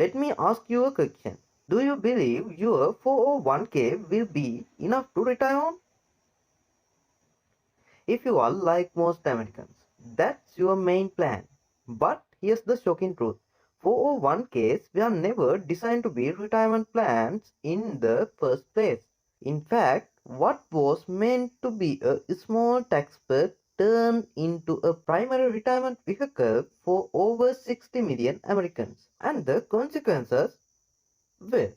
Let me ask you a question. Do you believe your 401k will be enough to retire on? If you are like most Americans, that's your main plan. But here's the shocking truth. 401ks were never designed to be retirement plans in the first place. In fact, what was meant to be a small tax perk turned into a primary retirement vehicle for over 60 million Americans. And the consequences, well,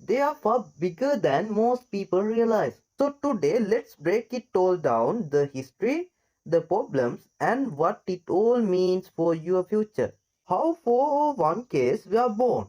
they are far bigger than most people realize. So today let's break it all down, the history, the problems and what it all means for your future. How 401ks were born.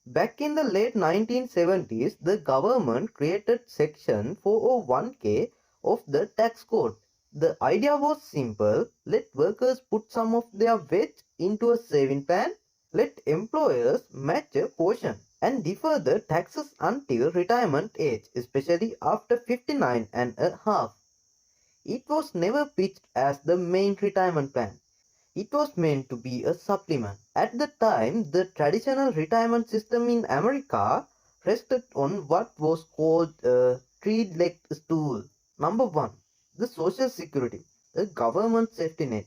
Back in the late 1970s, the government created Section 401k of the tax code. The idea was simple: let workers put some of their wage into a saving plan, let employers match a portion, and defer the taxes until retirement age, especially after 59 and a half. It was never pitched as the main retirement plan. It was meant to be a supplement. At the time, the traditional retirement system in America rested on what was called a three-legged stool. Number one, the Social Security, a government safety net.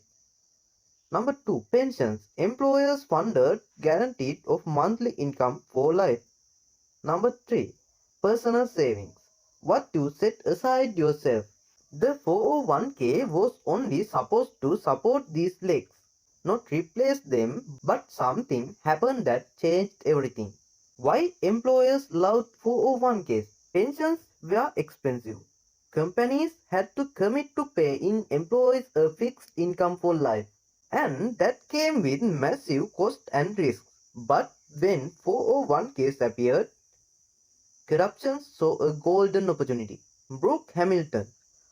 Number two, pensions. Employers funded guaranteed of monthly income for life. Number three, personal savings. What you set aside yourself. The 401k was only supposed to support these legs, not replace them, but something happened that changed everything. Why employers loved 401ks? Pensions were expensive. Companies had to commit to pay in employees a fixed income for life, and that came with massive cost and risks. But when 401ks appeared, corruption saw a golden opportunity. Brooke Hamilton,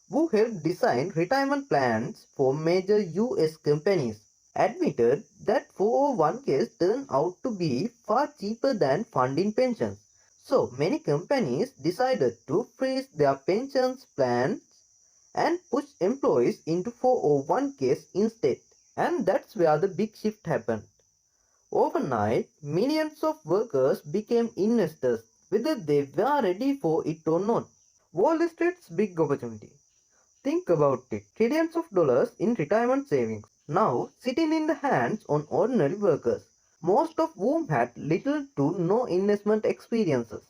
who helped design retirement plans for major US companies, admitted that 401ks turned out to be far cheaper than funding pensions. So many companies decided to freeze their pensions plans and push employees into 401ks instead. And that's where the big shift happened. Overnight, millions of workers became investors, whether they were ready for it or not. Wall Street's big opportunity. Think about it, trillions of dollars in retirement savings, now sitting in the hands of ordinary workers, most of whom had little to no investment experiences.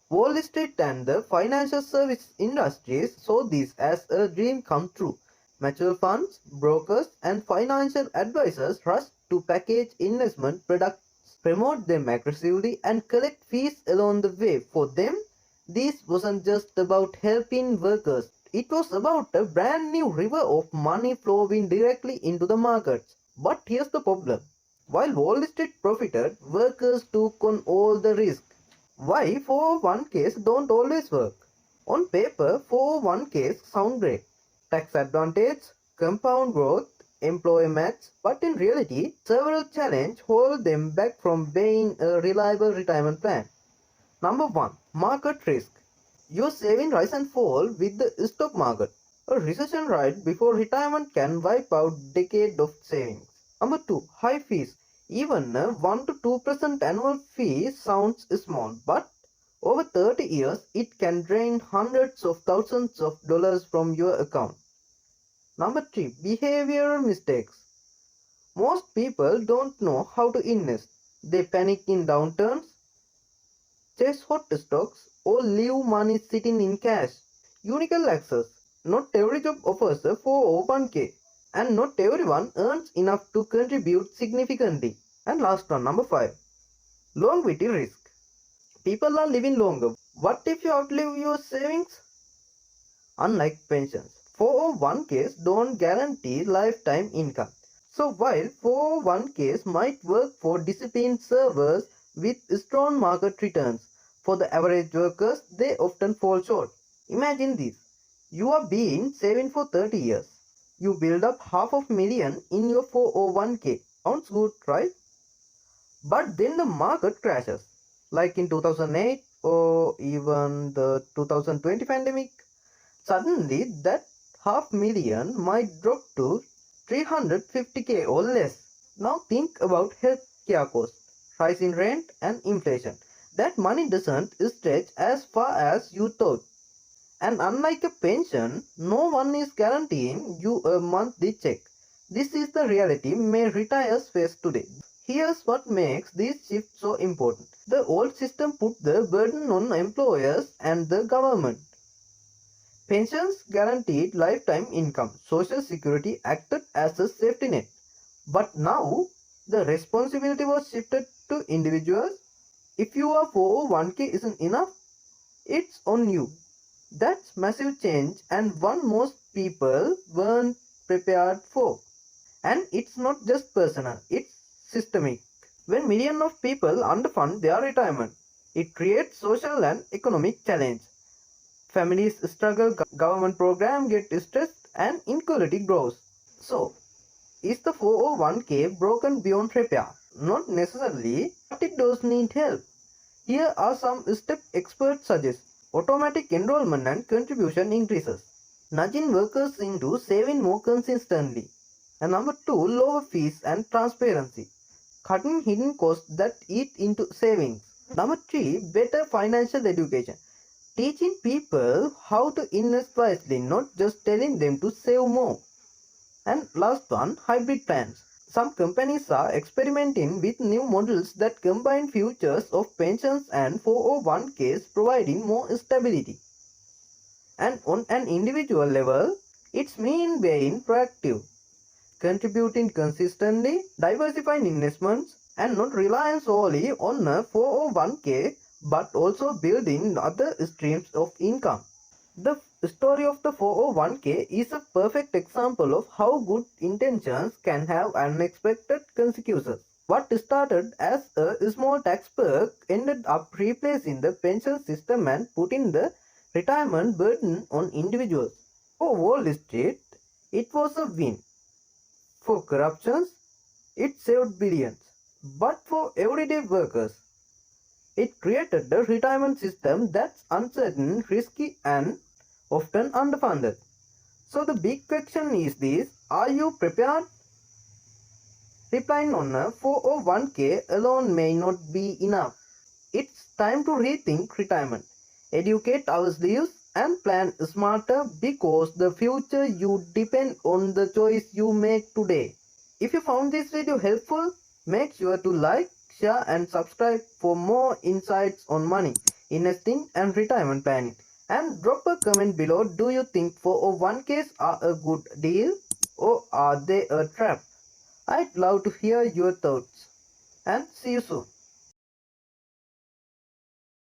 Wall Street and the financial service industries saw this as a dream come true. Mutual funds, brokers, and financial advisors rushed to package investment products, promote them aggressively, and collect fees along the way. For them, this wasn't just about helping workers, it was about a brand new river of money flowing directly into the markets. But here's the problem. While Wall Street profited, workers took on all the risk. Why 401ks don't always work? On paper, 401ks sound great. Tax advantage, compound growth, employee match, but in reality, several challenges hold them back from being a reliable retirement plan. Number 1. Market risk. Your savings rise and fall with the stock market. A recession right before retirement can wipe out decades of savings. Number 2. High fees. Even a 1 to 2% annual fee sounds small, but over 30 years it can drain hundreds of thousands of dollars from your account. Number 3. Behavioral mistakes. Most people don't know how to invest. They panic in downturns, chase hot stocks, or leave money sitting in cash. Unique access. Not every job offers a 401k, and not everyone earns enough to contribute significantly. And last one, number 5. Longevity risk. People are living longer. What if you outlive your savings? Unlike pensions, 401ks don't guarantee lifetime income. So while 401ks might work for disciplined servers with strong market returns, for the average workers they often fall short. Imagine this. You are been saving for 30 years. You build up half of million in your 401k. Sounds good, right? But then the market crashes, like in 2008 or even the 2020 pandemic. Suddenly, that half million might drop to 350k or less. Now think about healthcare costs. rise in rent and inflation. That money doesn't stretch as far as you thought. And unlike a pension, no one is guaranteeing you a monthly check. This is the reality many retirees face today. Here's what makes this shift so important. The old system put the burden on employers and the government. Pensions guaranteed lifetime income. Social Security acted as a safety net. But now, the responsibility was shifted to individuals. If your 401k isn't enough, it's on you. That's massive change and one most people weren't prepared for. And it's not just personal, it's systemic. When millions of people underfund their retirement, it creates social and economic challenge. Families struggle, government programs get stressed, and inequality grows. So, is the 401k broken beyond repair? Not necessarily, but it does need help. Here are some steps experts suggest. Automatic enrollment and contribution increases, nudging workers into saving more consistently. And number 2, lower fees and transparency, cutting hidden costs that eat into savings. Number 3, better financial education, teaching people how to invest wisely, not just telling them to save more. And last one, hybrid plans. Some companies are experimenting with new models that combine features of pensions and 401ks, providing more stability. And on an individual level, it's mean being proactive, contributing consistently, diversifying investments, and not relying solely on a 401k but also building other streams of income. The story of the 401k is a perfect example of how good intentions can have unexpected consequences. What started as a small tax perk ended up replacing the pension system and putting the retirement burden on individuals. For Wall Street, it was a win. For corruptions, it saved billions. But for everyday workers, it created a retirement system that's uncertain, risky, and often underfunded. So the big question is this: are you prepared? Relying on a 401k alone may not be enough. It's time to rethink retirement, educate ourselves, and plan smarter because the future you depend on the choice you make today. If you found this video helpful, make sure to like, share, and subscribe for more insights on money, investing, and retirement planning. And drop a comment below. Do you think 401ks are a good deal or are they a trap? I'd love to hear your thoughts. And see you soon.